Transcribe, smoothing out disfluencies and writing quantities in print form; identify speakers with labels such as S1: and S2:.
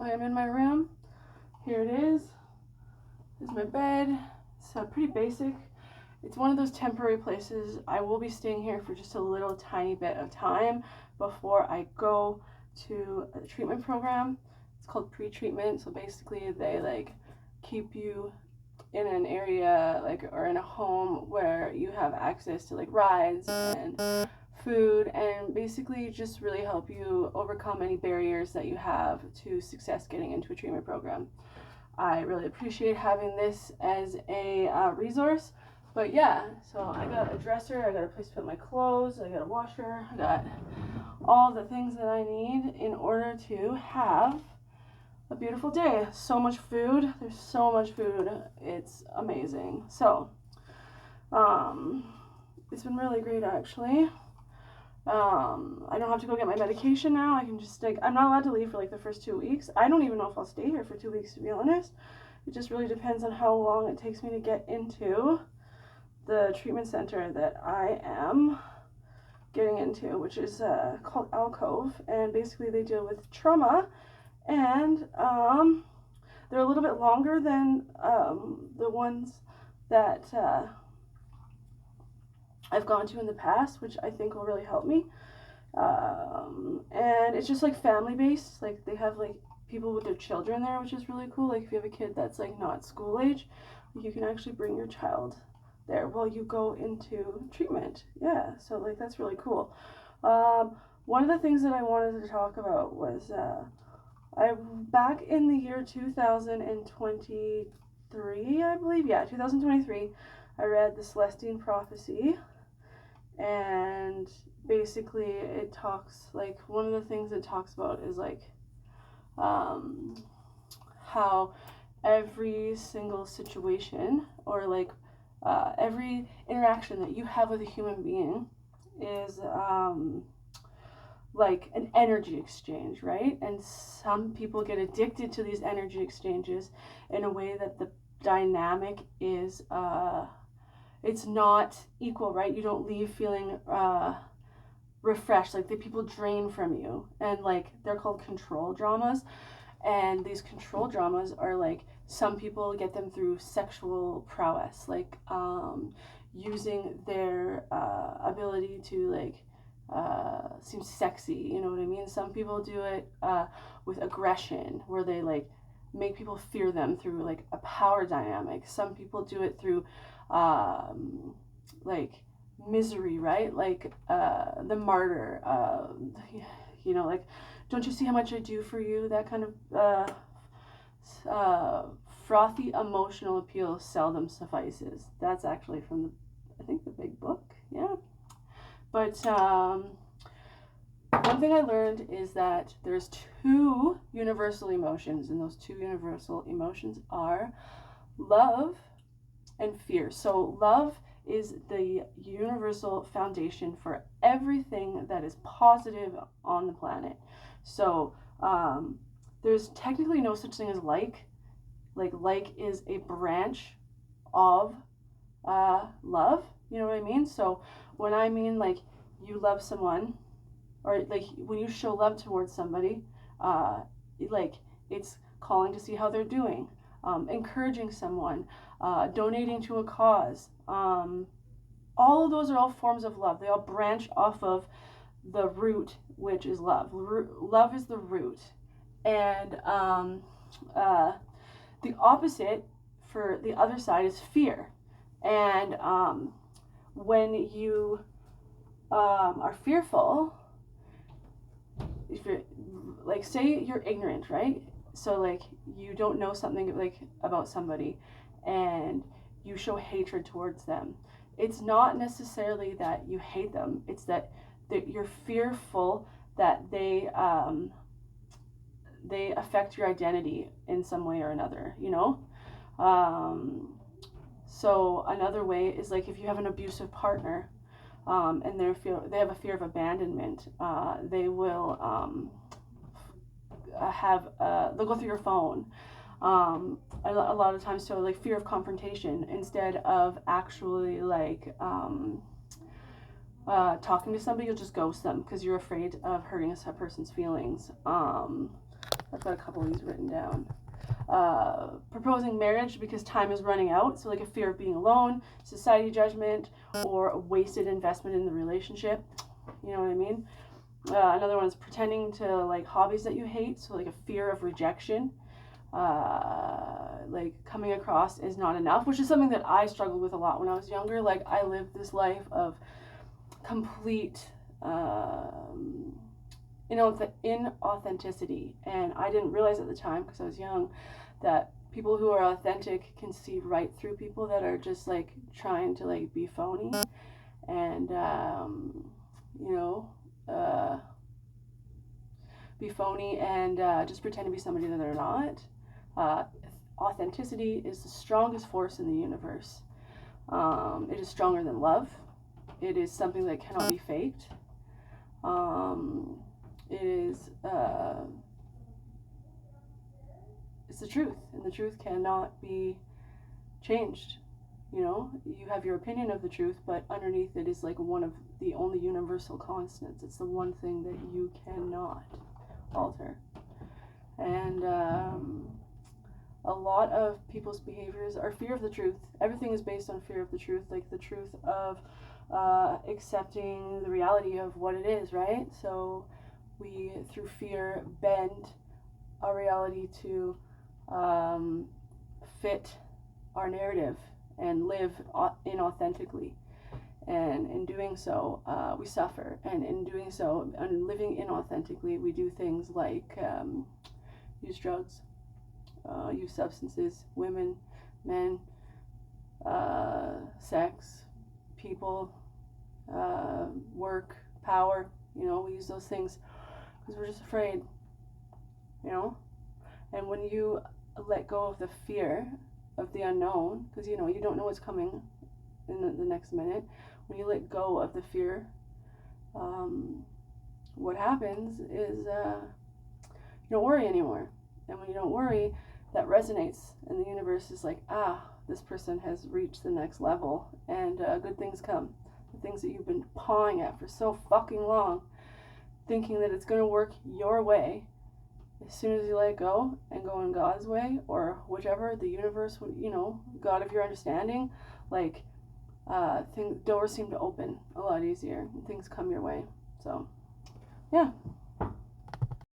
S1: I am in my room. Here it is. This is my bed. It's pretty basic. It's one of those temporary places. I will be staying here for just a little tiny bit of time before I go to a treatment program. It's called pre-treatment. So basically they like keep you in an area like or in a home where you have access to like rides and food and basically just really help you overcome any barriers that you have to success getting into a treatment program. I really appreciate having this as a resource. But yeah, so I got a dresser, I got a place to put my clothes, I got a washer, I got all the things that I need in order to have a beautiful day. So much food. There's so much food. It's amazing. So, it's been really great actually. I don't have to go get my medication now. I can just like, I'm not allowed to leave for like the first 2 weeks. I don't even know if I'll stay here for 2 weeks, to be honest. It just really depends on how long it takes me to get into the treatment center that I am getting into, which is called Alcove, and basically they deal with trauma, and they're a little bit longer than the ones that I've gone to in the past, which I think will really help me. And it's just like family based. Like they have like people with their children there, which is really cool. Like if you have a kid that's like not school age, you can actually bring your child there while you go into treatment. Yeah, so like that's really cool. One of the things that I wanted to talk about was I back in the year 2023, I believe. Yeah, 2023. I read the Celestine Prophecy, and basically it talks like one of the things it talks about is like how every single situation or like every interaction that you have with a human being is like an energy exchange, right? And some people get addicted to these energy exchanges in a way that the dynamic is it's not equal, right? You don't leave feeling refreshed. Like the people drain from you, and like they're called control dramas. And these control dramas are like some people get them through sexual prowess, like using their ability to like seem sexy. You know what I mean? Some people do it with aggression, where they like make people fear them through like a power dynamic. Some people do it through like misery, right? Like the martyr, you know, like, don't you see how much I do for you? That kind of frothy emotional appeal seldom suffices. That's actually from the, I think, the Big Book. Yeah. But one thing I learned is that there's two universal emotions, and those two universal emotions are love and fear. So love is the universal foundation for everything that is positive on the planet. So there's technically no such thing as like. Like is a branch of love. You know what I mean? So when I mean like you love someone, or like when you show love towards somebody, like it's calling to see how they're doing, encouraging someone, donating to a cause. All of those are all forms of love. They all branch off of the root, which is love. Love is the root. And the opposite for the other side is fear. And when you are fearful, if you're like, say you're ignorant, right? So like you don't know something like about somebody, and you show hatred towards them. It's not necessarily that you hate them. It's that you're fearful that they affect your identity in some way or another. You know. So another way is like if you have an abusive partner, and they have a fear of abandonment, they will they'll go through your phone. A lot of times, so like fear of confrontation instead of actually like talking to somebody, you'll just ghost them because you're afraid of hurting a person's feelings. I've got a couple of these written down. Proposing marriage because time is running out. So like a fear of being alone, society judgment, or a wasted investment in the relationship. You know what I mean? Another one is pretending to like hobbies that you hate. So like a fear of rejection. Like coming across is not enough, which is something that I struggled with a lot when I was younger. Like I lived this life of complete inauthenticity, and I didn't realize at the time because I was young that people who are authentic can see right through people that are just like trying to like be phony and you know be phony and just pretend to be somebody that they're not. uh, Authenticity is the strongest force in the universe. It is stronger than love. It is something that cannot be faked. It is it's the truth, and the truth cannot be changed. You know, you have your opinion of the truth, but underneath it is like one of the only universal constants. It's the one thing that you cannot alter. And a lot of people's behaviors are fear of the truth. Everything is based on fear of the truth, like the truth of accepting the reality of what it is, right? So we, through fear, bend our reality to fit our narrative and live inauthentically. And in doing so, we suffer. And in doing so, and living inauthentically, we do things like use drugs, use substances, women, men, sex, people, work, power. You know, we use those things because we're just afraid, you know? And when you let go of the fear of the unknown, because, you know, you don't know what's coming in the next minute, when you let go of the fear, what happens is you don't worry anymore. And when you don't worry, that resonates, and the universe is like, this person has reached the next level, and good things come. The things that you've been pawing at for so fucking long, thinking that it's going to work your way, as soon as you let go and go in God's way, or whichever, the universe, you know, God of your understanding, like, doors seem to open a lot easier, and things come your way. So, yeah.